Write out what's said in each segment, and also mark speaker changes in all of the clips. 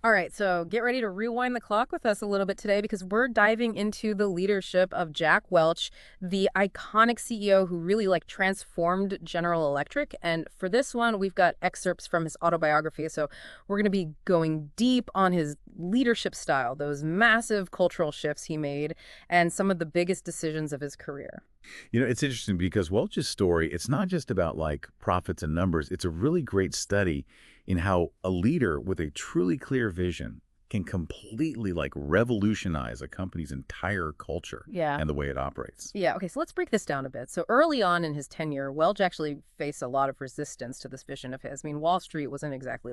Speaker 1: All right, so get ready to rewind the clock with us a little bit today because we're diving into the leadership of Jack Welch, the iconic CEO who really transformed General Electric. And for this one, we've got excerpts from his autobiography. So we're going to be going deep on his leadership style, those massive cultural shifts he made, and some of the biggest decisions of his career.
Speaker 2: It's interesting because Welch's story, it's not just about like profits and numbers. It's a really great study in how a leader with a truly clear vision can completely like revolutionize a company's entire culture
Speaker 1: Yeah.
Speaker 2: and the way it operates.
Speaker 1: Yeah, okay, so let's break this down a bit. So early on in his tenure, Welch actually faced a lot of resistance to this vision of his. I mean, Wall Street wasn't exactly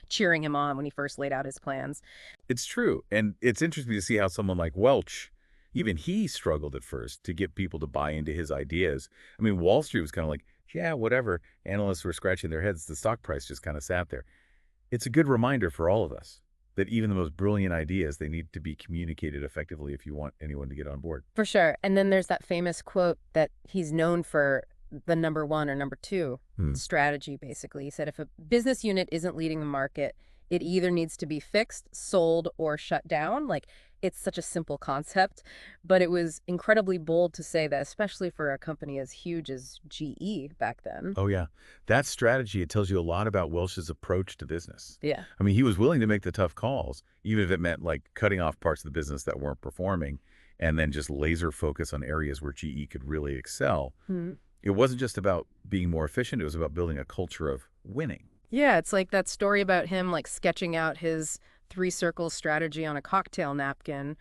Speaker 1: cheering him on when he first laid out his plans.
Speaker 2: It's true. And it's interesting to see how someone like Welch, even he struggled at first to get people to buy into his ideas. I mean, Wall Street was kind of like, yeah, whatever. Analysts were scratching their heads. The stock price just kind of sat there. It's a good reminder for all of us that even the most brilliant ideas, they need to be communicated effectively if you want anyone to get on board.
Speaker 1: For sure. And then there's that famous quote that he's known for, the number one or number two
Speaker 2: Hmm.
Speaker 1: strategy, basically. He said if a business unit isn't leading the market, it either needs to be fixed, sold, or shut down. It's such a simple concept, but it was incredibly bold to say that, especially for a company as huge as GE back then.
Speaker 2: Oh, yeah. That strategy, it tells you a lot about Welsh's approach to business.
Speaker 1: Yeah.
Speaker 2: I mean, he was willing to make the tough calls, even if it meant like cutting off parts of the business that weren't performing and then just laser focus on areas where GE could really excel. It wasn't just about being more efficient, it was about building a culture of winning.
Speaker 1: Yeah, it's like that story about him sketching out his three circles strategy on a cocktail napkin,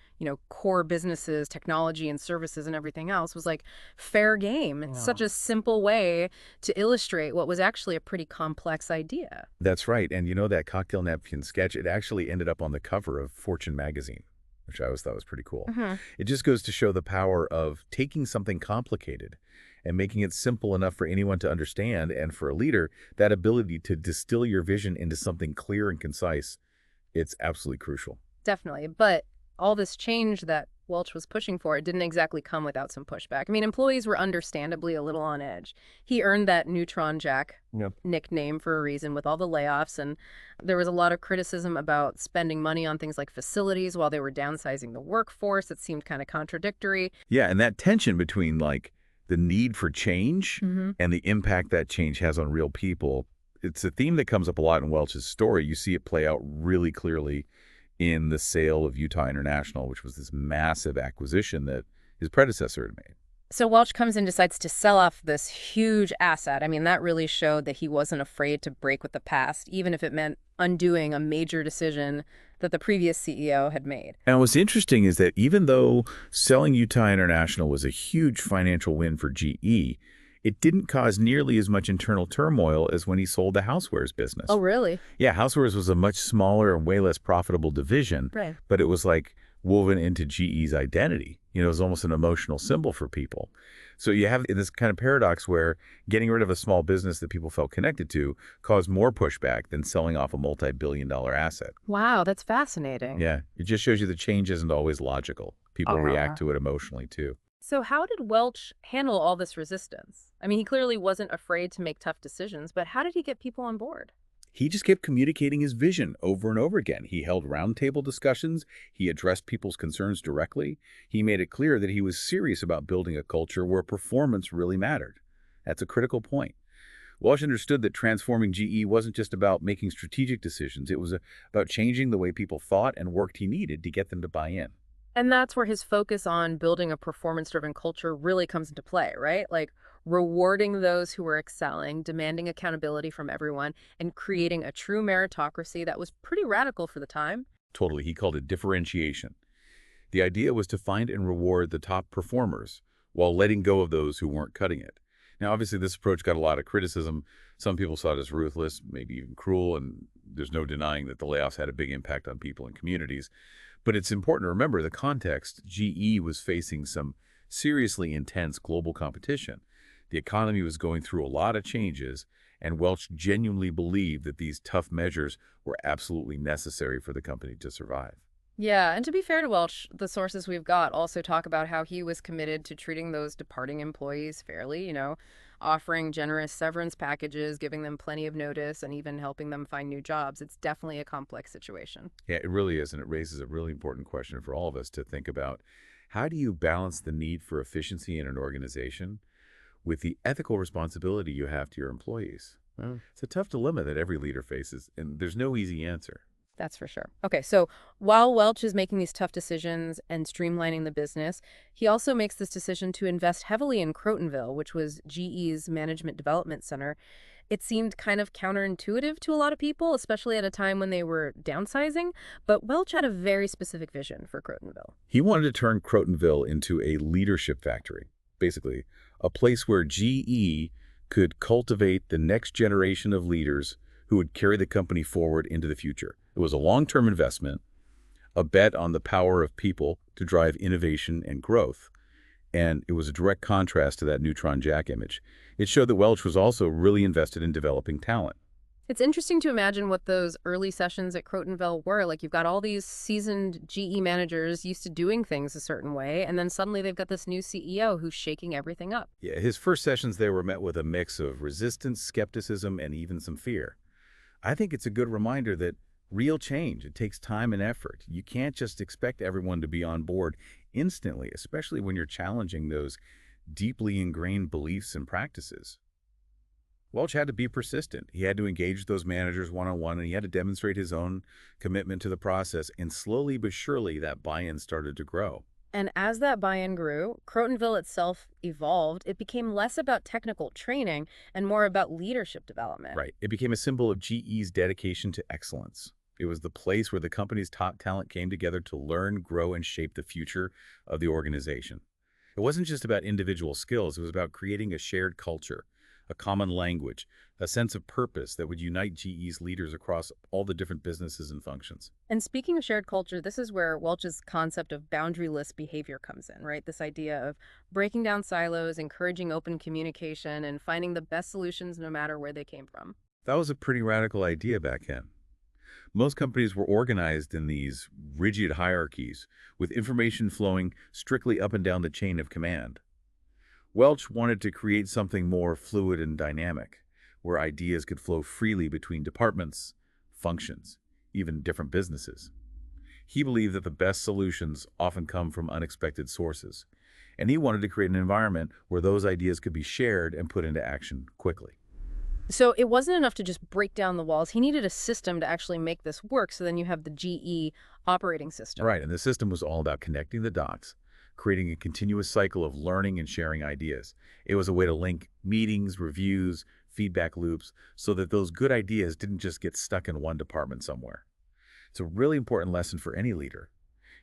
Speaker 1: core businesses, technology and services and everything else was like fair game. It's such a simple way to illustrate what was actually a pretty complex idea.
Speaker 2: That's right. And that cocktail napkin sketch, it actually ended up on the cover of Fortune magazine, which I always thought was pretty cool.
Speaker 1: Hmm.
Speaker 2: It just goes to show the power of taking something complicated and making it simple enough for anyone to understand. And for a leader, that ability to distill your vision into something clear and concise, it's absolutely crucial.
Speaker 1: Definitely. But all this change that Welch was pushing for, it didn't exactly come without some pushback. I mean, employees were understandably a little on edge. He earned that Neutron Jack
Speaker 2: Yep.
Speaker 1: nickname for a reason with all the layoffs, and there was a lot of criticism about spending money on things like facilities while they were downsizing the workforce. It seemed kind of contradictory.
Speaker 2: Yeah, and that tension between like the need for change
Speaker 1: Hmm.
Speaker 2: and the impact that change has on real people, it's a theme that comes up a lot in Welch's story. You see it play out really clearly in the sale of Utah International, which was this massive acquisition that his predecessor had made.
Speaker 1: So Welch comes and decides to sell off this huge asset. I mean, that really showed that he wasn't afraid to break with the past, even if it meant undoing a major decision that the previous CEO had made.
Speaker 2: And what's interesting is that even though selling Utah International was a huge financial win for GE, it didn't cause nearly as much internal turmoil as when he sold the housewares business.
Speaker 1: Oh, really?
Speaker 2: Yeah, housewares was a much smaller and way less profitable division,
Speaker 1: Right.
Speaker 2: but it was like woven into GE's identity. It was almost an emotional symbol for people. So you have this kind of paradox where getting rid of a small business that people felt connected to caused more pushback than selling off a multi-billion-dollar asset.
Speaker 1: Wow, that's fascinating.
Speaker 2: Yeah, it just shows you the change isn't always logical. People react to it emotionally too.
Speaker 1: So how did Welch handle all this resistance? I mean, he clearly wasn't afraid to make tough decisions, but how did he get people on board?
Speaker 2: He just kept communicating his vision over and over again. He held roundtable discussions. He addressed people's concerns directly. He made it clear that he was serious about building a culture where performance really mattered. That's a critical point. Walsh understood that transforming GE wasn't just about making strategic decisions. It was about changing the way people thought and worked he needed to get them to buy in.
Speaker 1: And that's where his focus on building a performance-driven culture really comes into play, right? Rewarding those who were excelling, demanding accountability from everyone, and creating a true meritocracy that was pretty radical for the time.
Speaker 2: Totally. He called it differentiation. The idea was to find and reward the top performers while letting go of those who weren't cutting it. Now, obviously, this approach got a lot of criticism. Some people saw it as ruthless, maybe even cruel, and there's no denying that the layoffs had a big impact on people and communities. But it's important to remember the context. GE was facing some seriously intense global competition. The economy was going through a lot of changes, and Welch genuinely believed that these tough measures were absolutely necessary for the company to survive.
Speaker 1: Yeah, and to be fair to Welch, the sources we've got also talk about how he was committed to treating those departing employees fairly, offering generous severance packages, giving them plenty of notice, and even helping them find new jobs. It's definitely a complex situation.
Speaker 2: Yeah, it really is, and it raises a really important question for all of us to think about. How do you balance the need for efficiency in an organization with the ethical responsibility you have to your employees? Well, it's a tough dilemma that every leader faces, and there's no easy answer.
Speaker 1: That's for sure. Okay, so while Welch is making these tough decisions and streamlining the business, he also makes this decision to invest heavily in Crotonville, which was GE's management development center. It seemed kind of counterintuitive to a lot of people, especially at a time when they were downsizing, but Welch had a very specific vision for Crotonville.
Speaker 2: He wanted to turn Crotonville into a leadership factory, basically, a place where GE could cultivate the next generation of leaders who would carry the company forward into the future. It was a long-term investment, a bet on the power of people to drive innovation and growth. And it was a direct contrast to that neutron jack image. It showed that Welch was also really invested in developing talent.
Speaker 1: It's interesting to imagine what those early sessions at Crotonville were. Like, you've got all these seasoned GE managers used to doing things a certain way, and then suddenly they've got this new CEO who's shaking everything up.
Speaker 2: Yeah, his first sessions there were met with a mix of resistance, skepticism, and even some fear. I think it's a good reminder that real change, it takes time and effort. You can't just expect everyone to be on board instantly, especially when you're challenging those deeply ingrained beliefs and practices. Welch had to be persistent. He had to engage those managers one-on-one, and he had to demonstrate his own commitment to the process. And slowly but surely, that buy-in started to grow.
Speaker 1: And as that buy-in grew, Crotonville itself evolved. It became less about technical training and more about leadership development.
Speaker 2: Right. It became a symbol of GE's dedication to excellence. It was the place where the company's top talent came together to learn, grow, and shape the future of the organization. It wasn't just about individual skills. It was about creating a shared culture, a common language, a sense of purpose that would unite GE's leaders across all the different businesses and functions.
Speaker 1: And speaking of shared culture, this is where Welch's concept of boundaryless behavior comes in, right? This idea of breaking down silos, encouraging open communication, and finding the best solutions no matter where they came from.
Speaker 2: That was a pretty radical idea back then. Most companies were organized in these rigid hierarchies, with information flowing strictly up and down the chain of command. Welch wanted to create something more fluid and dynamic, where ideas could flow freely between departments, functions, even different businesses. He believed that the best solutions often come from unexpected sources, and he wanted to create an environment where those ideas could be shared and put into action quickly.
Speaker 1: So it wasn't enough to just break down the walls. He needed a system to actually make this work. So then you have the GE operating system.
Speaker 2: Right, and the system was all about connecting the dots, creating a continuous cycle of learning and sharing ideas. It was a way to link meetings, reviews, feedback loops, so that those good ideas didn't just get stuck in one department somewhere. It's a really important lesson for any leader.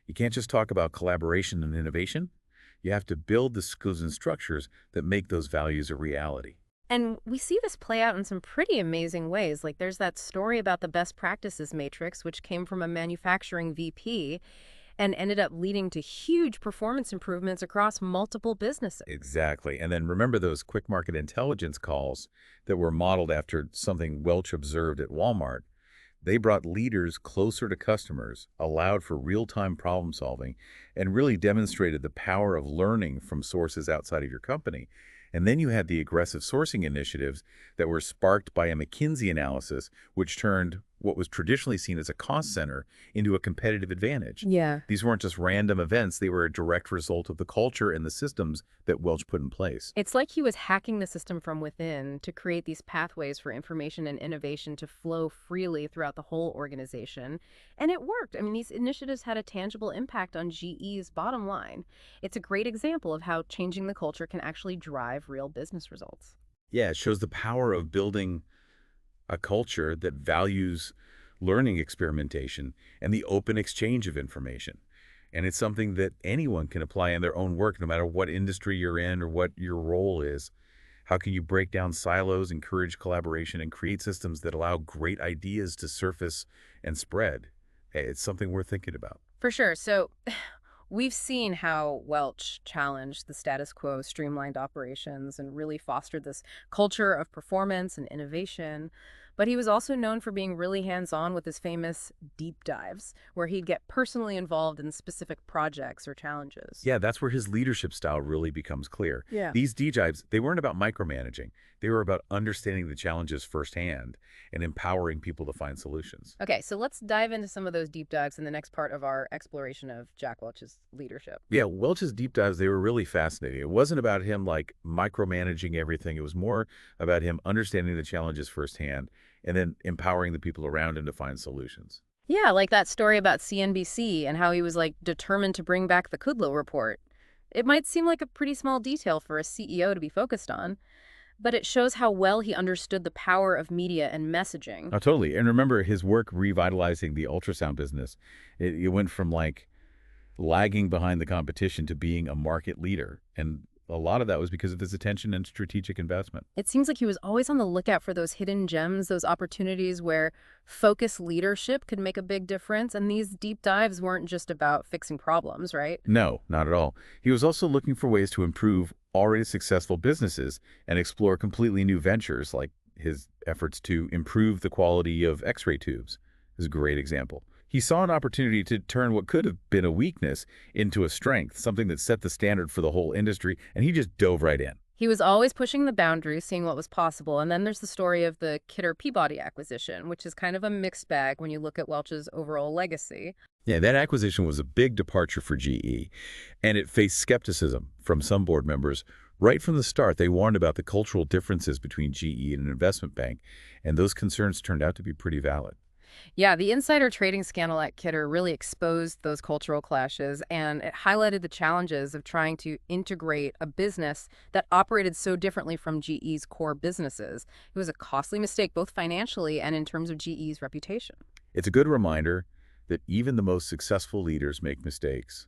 Speaker 2: You can't just talk about collaboration and innovation. You have to build the skills and structures that make those values a reality.
Speaker 1: And we see this play out in some pretty amazing ways. Like, there's that story about the best practices matrix, which came from a manufacturing VP and ended up leading to huge performance improvements across multiple businesses.
Speaker 2: Exactly. And then remember those quick market intelligence calls that were modeled after something Welch observed at Walmart. They brought leaders closer to customers, allowed for real-time problem solving, and really demonstrated the power of learning from sources outside of your company. And then you had the aggressive sourcing initiatives that were sparked by a McKinsey analysis, which turned what was traditionally seen as a cost center into a competitive advantage.
Speaker 1: Yeah.
Speaker 2: These weren't just random events. They were a direct result of the culture and the systems that Welch put in place.
Speaker 1: It's like he was hacking the system from within to create these pathways for information and innovation to flow freely throughout the whole organization. And it worked. I mean, these initiatives had a tangible impact on GE's bottom line. It's a great example of how changing the culture can actually drive real business results.
Speaker 2: Yeah, it shows the power of building a culture that values learning experimentation and the open exchange of information. And it's something that anyone can apply in their own work, no matter what industry you're in or what your role is. How can you break down silos, encourage collaboration, and create systems that allow great ideas to surface and spread? It's something worth thinking about.
Speaker 1: For sure. So we've seen how Welch challenged the status quo, streamlined operations, and really fostered this culture of performance and innovation. But he was also known for being really hands-on with his famous deep dives, where he'd get personally involved in specific projects or challenges.
Speaker 2: Yeah, that's where his leadership style really becomes clear.
Speaker 1: Yeah.
Speaker 2: These DJIVs, they weren't about micromanaging. They were about understanding the challenges firsthand and empowering people to find solutions.
Speaker 1: Okay, so let's dive into some of those deep dives in the next part of our exploration of Jack Welch's leadership.
Speaker 2: Yeah, Welch's deep dives, they were really fascinating. It wasn't about him like micromanaging everything. It was more about him understanding the challenges firsthand and then empowering the people around him to find solutions.
Speaker 1: Yeah, like that story about CNBC and how he was like determined to bring back the Kudlow report. It might seem like a pretty small detail for a CEO to be focused on, but it shows how well he understood the power of media and messaging.
Speaker 2: Oh, totally. And remember his work revitalizing the ultrasound business. It went from like lagging behind the competition to being a market leader. And a lot of that was because of his attention and strategic investment.
Speaker 1: It seems like he was always on the lookout for those hidden gems, those opportunities where focused leadership could make a big difference. And these deep dives weren't just about fixing problems, right?
Speaker 2: No, not at all. He was also looking for ways to improve already successful businesses and explore completely new ventures, like his efforts to improve the quality of X-ray tubes is a great example. He saw an opportunity to turn what could have been a weakness into a strength, something that set the standard for the whole industry, and he just dove right in.
Speaker 1: He was always pushing the boundaries, seeing what was possible. And then there's the story of the Kidder-Peabody acquisition, which is kind of a mixed bag when you look at Welch's overall legacy.
Speaker 2: Yeah, that acquisition was a big departure for GE, and it faced skepticism from some board members. Right from the start, they warned about the cultural differences between GE and an investment bank, and those concerns turned out to be pretty valid.
Speaker 1: Yeah, the insider trading scandal at Kidder really exposed those cultural clashes, and it highlighted the challenges of trying to integrate a business that operated so differently from GE's core businesses. It was a costly mistake, both financially and in terms of GE's reputation.
Speaker 2: It's a good reminder that even the most successful leaders make mistakes,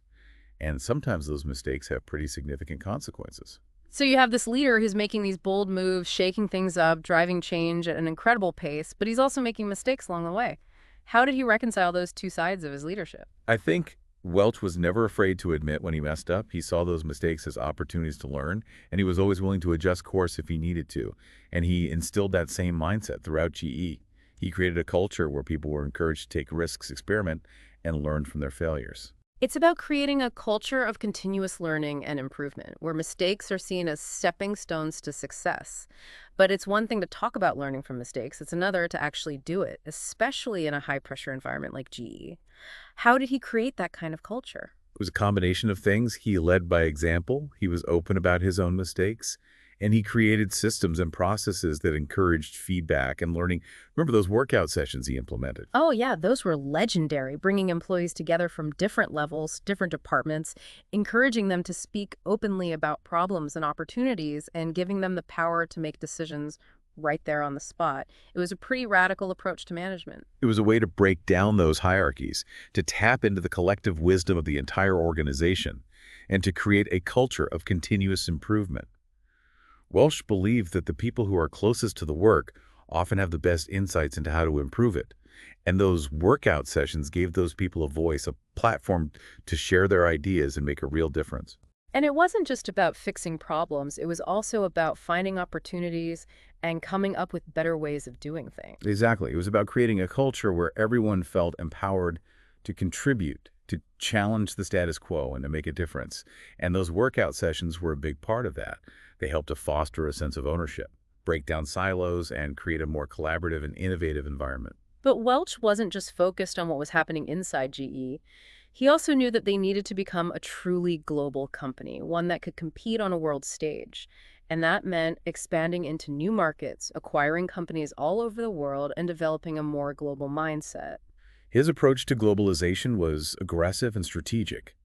Speaker 2: and sometimes those mistakes have pretty significant consequences.
Speaker 1: So you have this leader who's making these bold moves, shaking things up, driving change at an incredible pace, but he's also making mistakes along the way. How did he reconcile those two sides of his leadership?
Speaker 2: I think Welch was never afraid to admit when he messed up. He saw those mistakes as opportunities to learn, and he was always willing to adjust course if he needed to. And he instilled that same mindset throughout GE. He created a culture where people were encouraged to take risks, experiment, and learn from their failures.
Speaker 1: It's about creating a culture of continuous learning and improvement, where mistakes are seen as stepping stones to success. But it's one thing to talk about learning from mistakes. It's another to actually do it, especially in a high-pressure environment like GE. How did he create that kind of culture?
Speaker 2: It was a combination of things. He led by example. He was open about his own mistakes. And he created systems and processes that encouraged feedback and learning. Remember those workout sessions he implemented?
Speaker 1: Oh, yeah, those were legendary, bringing employees together from different levels, different departments, encouraging them to speak openly about problems and opportunities, and giving them the power to make decisions right there on the spot. It was a pretty radical approach to management.
Speaker 2: It was a way to break down those hierarchies, to tap into the collective wisdom of the entire organization, and to create a culture of continuous improvement. Welch believed that the people who are closest to the work often have the best insights into how to improve it. And those workout sessions gave those people a voice, a platform to share their ideas and make a real difference.
Speaker 1: And it wasn't just about fixing problems. It was also about finding opportunities and coming up with better ways of doing things.
Speaker 2: Exactly. It was about creating a culture where everyone felt empowered to contribute, to challenge the status quo and to make a difference. And those workout sessions were a big part of that. They helped to foster a sense of ownership, break down silos, and create a more collaborative and innovative environment.
Speaker 1: But Welch wasn't just focused on what was happening inside GE. He also knew that they needed to become a truly global company, one that could compete on a world stage. And that meant expanding into new markets, acquiring companies all over the world, and developing a more global mindset.
Speaker 2: His approach to globalization was aggressive and strategic.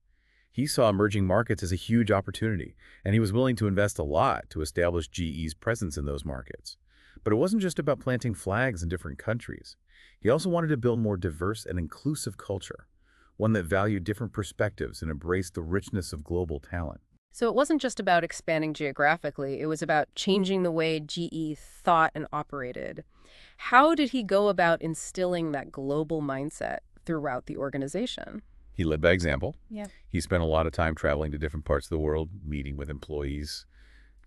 Speaker 2: He saw emerging markets as a huge opportunity, and he was willing to invest a lot to establish GE's presence in those markets. But it wasn't just about planting flags in different countries. He also wanted to build a more diverse and inclusive culture, one that valued different perspectives and embraced the richness of global talent.
Speaker 1: So it wasn't just about expanding geographically, it was about changing the way GE thought and operated. How did he go about instilling that global mindset throughout the organization?
Speaker 2: He led by example.
Speaker 1: Yeah.
Speaker 2: He spent a lot of time traveling to different parts of the world, meeting with employees,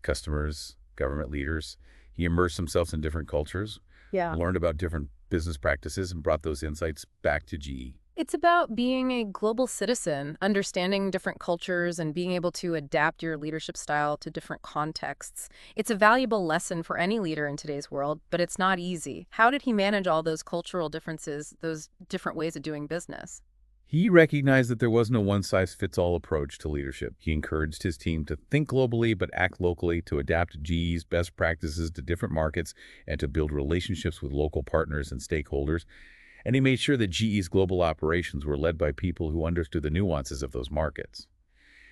Speaker 2: customers, government leaders. He immersed himself in different cultures,
Speaker 1: Yeah.
Speaker 2: learned about different business practices, and brought those insights back to GE.
Speaker 1: It's about being a global citizen, understanding different cultures and being able to adapt your leadership style to different contexts. It's a valuable lesson for any leader in today's world, but it's not easy. How did he manage all those cultural differences, those different ways of doing business?
Speaker 2: He recognized that there was no one-size-fits-all approach to leadership. He encouraged his team to think globally but act locally, to adapt GE's best practices to different markets, and to build relationships with local partners and stakeholders. And he made sure that GE's global operations were led by people who understood the nuances of those markets.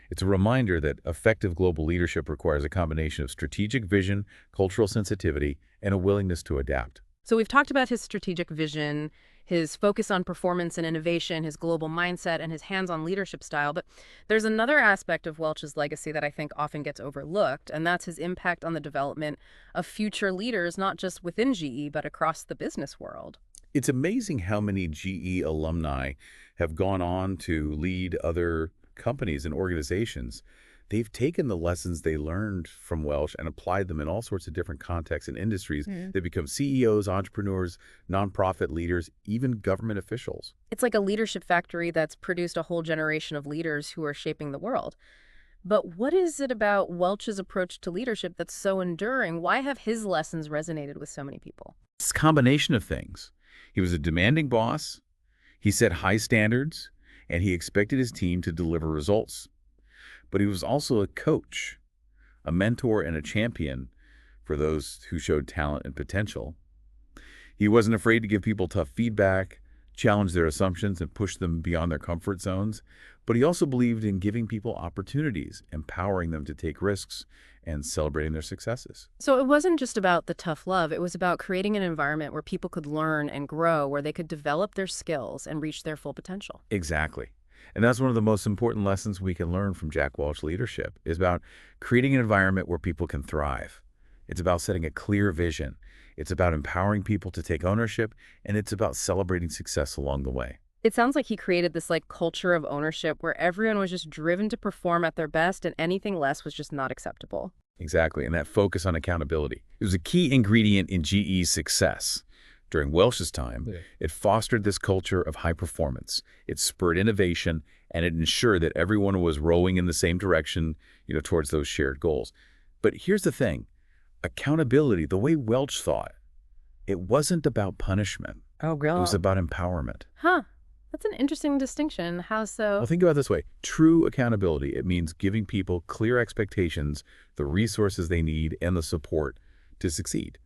Speaker 2: It's a reminder that effective global leadership requires a combination of strategic vision, cultural sensitivity, and a willingness to adapt.
Speaker 1: So we've talked about his strategic vision, his focus on performance and innovation, his global mindset, and his hands-on leadership style. But there's another aspect of Welch's legacy that I think often gets overlooked, and that's his impact on the development of future leaders, not just within GE, but across the business world.
Speaker 2: It's amazing how many GE alumni have gone on to lead other companies and organizations. They've taken the lessons they learned from Welch and applied them in all sorts of different contexts and industries. They become CEOs, entrepreneurs, nonprofit leaders, even government officials.
Speaker 1: It's like a leadership factory that's produced a whole generation of leaders who are shaping the world. But what is it about Welch's approach to leadership that's so enduring? Why have his lessons resonated with so many people?
Speaker 2: It's a combination of things. He was a demanding boss, he set high standards, and he expected his team to deliver results. But he was also a coach, a mentor, and a champion for those who showed talent and potential. He wasn't afraid to give people tough feedback, challenge their assumptions, and push them beyond their comfort zones. But he also believed in giving people opportunities, empowering them to take risks, and celebrating their successes.
Speaker 1: So it wasn't just about the tough love. It was about creating an environment where people could learn and grow, where they could develop their skills and reach their full potential.
Speaker 2: Exactly. And that's one of the most important lessons we can learn from Jack Welch leadership, is about creating an environment where people can thrive. It's about setting a clear vision. It's about empowering people to take ownership, and it's about celebrating success along the way.
Speaker 1: It sounds like he created this culture of ownership where everyone was just driven to perform at their best and anything less was just not acceptable.
Speaker 2: Exactly, and that focus on accountability. It was a key ingredient in GE's success. During Welch's time, it fostered this culture of high performance. It spurred innovation, and it ensured that everyone was rowing in the same direction, towards those shared goals. But here's the thing. Accountability, the way Welch thought, it wasn't about punishment.
Speaker 1: Oh,
Speaker 2: It was about empowerment.
Speaker 1: Huh. That's an interesting distinction. How so?
Speaker 2: Well, think about it this way. True accountability, it means giving people clear expectations, the resources they need, and the support to succeed.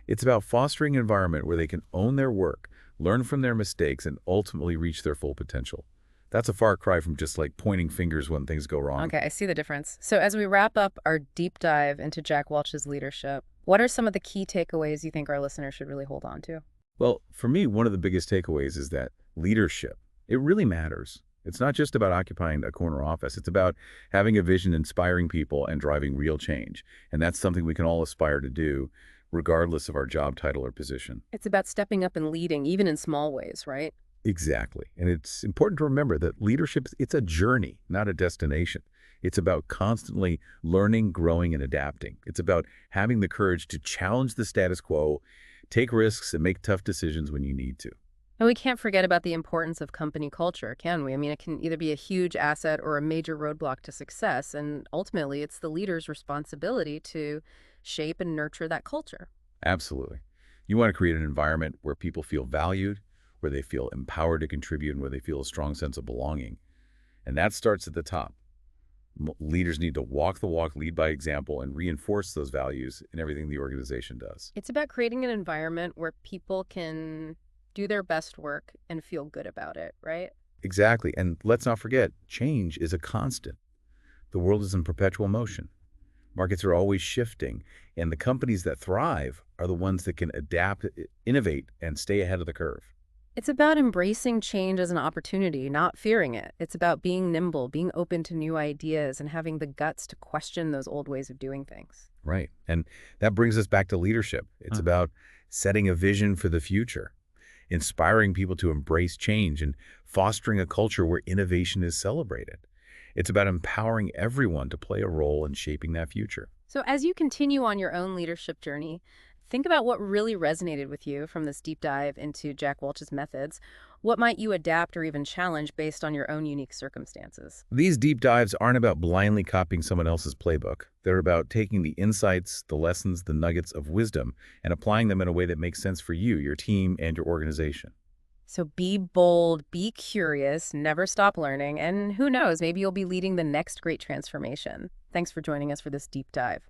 Speaker 2: It's about fostering an environment where they can own their work, learn from their mistakes, and ultimately reach their full potential. That's a far cry from just pointing fingers when things go wrong.
Speaker 1: Okay, I see the difference. So as we wrap up our deep dive into Jack Welch's leadership, what are some of the key takeaways you think our listeners should really hold on to?
Speaker 2: Well, for me, one of the biggest takeaways is that leadership, it really matters. It's not just about occupying a corner office. It's about having a vision, inspiring people, and driving real change. And that's something we can all aspire to do, regardless of our job title or position.
Speaker 1: It's about stepping up and leading, even in small ways, right?
Speaker 2: Exactly. And it's important to remember that leadership, it's a journey, not a destination. It's about constantly learning, growing, and adapting. It's about having the courage to challenge the status quo, take risks, and make tough decisions when you need to.
Speaker 1: And we can't forget about the importance of company culture, can we? I mean, it can either be a huge asset or a major roadblock to success. And ultimately, it's the leader's responsibility to shape and nurture that culture.
Speaker 2: Absolutely. You want to create an environment where people feel valued, where they feel empowered to contribute, and where they feel a strong sense of belonging. And that starts at the top. Leaders need to walk the walk, lead by example, and reinforce those values in everything the organization does.
Speaker 1: It's about creating an environment where people can do their best work and feel good about it, right?
Speaker 2: Exactly. And let's not forget, change is a constant. The world is in perpetual motion. Markets are always shifting, and the companies that thrive are the ones that can adapt, innovate, and stay ahead of the curve.
Speaker 1: It's about embracing change as an opportunity, not fearing it. It's about being nimble, being open to new ideas, and having the guts to question those old ways of doing things.
Speaker 2: Right. And that brings us back to leadership. It's about setting a vision for the future, inspiring people to embrace change, and fostering a culture where innovation is celebrated. It's about empowering everyone to play a role in shaping that future.
Speaker 1: So as you continue on your own leadership journey, Think about what really resonated with you from this deep dive into Jack Welch's methods. What might you adapt or even challenge based on your own unique circumstances?
Speaker 2: These deep dives aren't about blindly copying someone else's playbook. They're about taking the insights, the lessons, the nuggets of wisdom, and applying them in a way that makes sense for you, your team, and your organization.
Speaker 1: So be bold, be curious, never stop learning, and who knows, maybe you'll be leading the next great transformation. Thanks for joining us for this deep dive.